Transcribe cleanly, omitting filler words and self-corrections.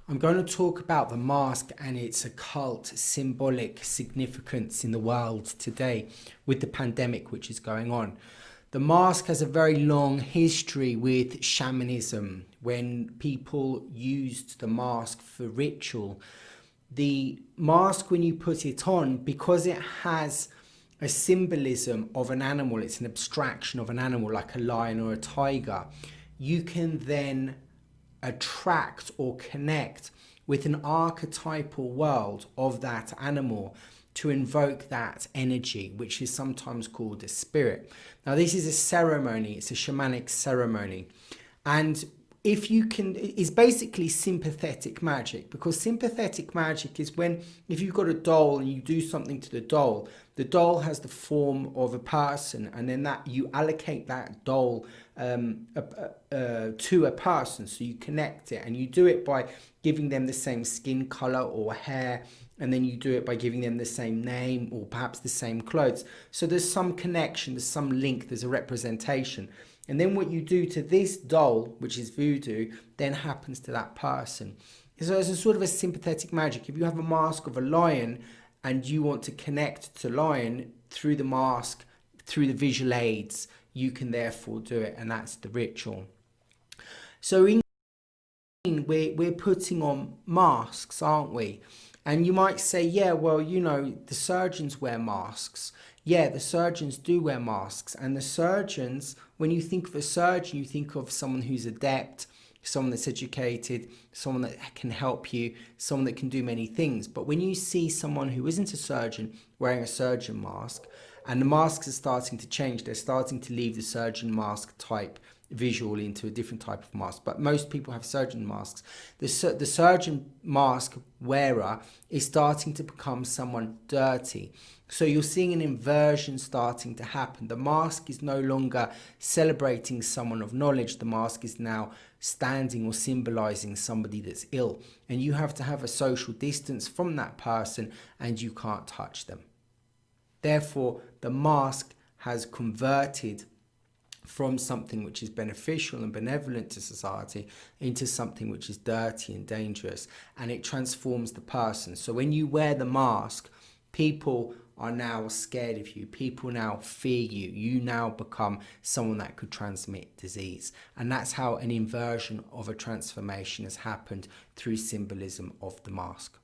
I'm going to talk about the mask and its occult symbolic significance in the world today with the pandemic which is going on. The mask has a very long history with shamanism, when people used the mask for ritual. The mask, when you put it on, because it has a symbolism of an animal, it's an abstraction of an animal like a lion or a tiger, you can then attract or connect with an archetypal world of that animal to invoke that energy, which is sometimes called a spirit. Now, this is a ceremony, it's a shamanic ceremony. And if you can, it's basically sympathetic magic, because sympathetic magic is when, if you've got a doll and you do something to the doll has the form of a person, and then that you allocate that doll to a person, so you connect it, and you do it by giving them the same skin color or hair, and then you do it by giving them the same name or perhaps the same clothes. So there's some connection, there's some link, there's a representation. And then what you do to this doll, which is voodoo, then happens to that person. So it's a sort of a sympathetic magic. If you have a mask of a lion and you want to connect to lion through the mask, through the visual aids, you can therefore do it, and that's the ritual. So we're putting on masks, aren't we? And you might say, yeah, well, you know, the surgeons wear masks. Yeah, the surgeons do wear masks. And the surgeons, when you think of a surgeon, you think of someone who's adept, someone that's educated, someone that can help you, someone that can do many things. But when you see someone who isn't a surgeon wearing a surgeon mask, and the masks are starting to change, they're starting to leave the surgeon mask type visual into a different type of mask, but most people have surgeon masks. The surgeon mask wearer is starting to become someone dirty. So you're seeing an inversion starting to happen. The mask is no longer celebrating someone of knowledge. The mask is now standing or symbolizing somebody that's ill, and you have to have a social distance from that person, and you can't touch them. Therefore, the mask has converted from something which is beneficial and benevolent to society into something which is dirty and dangerous, and it transforms the person. So when you wear the mask, people are now scared of you, people now fear you, you now become someone that could transmit disease. And that's how an inversion of a transformation has happened through symbolism of the mask.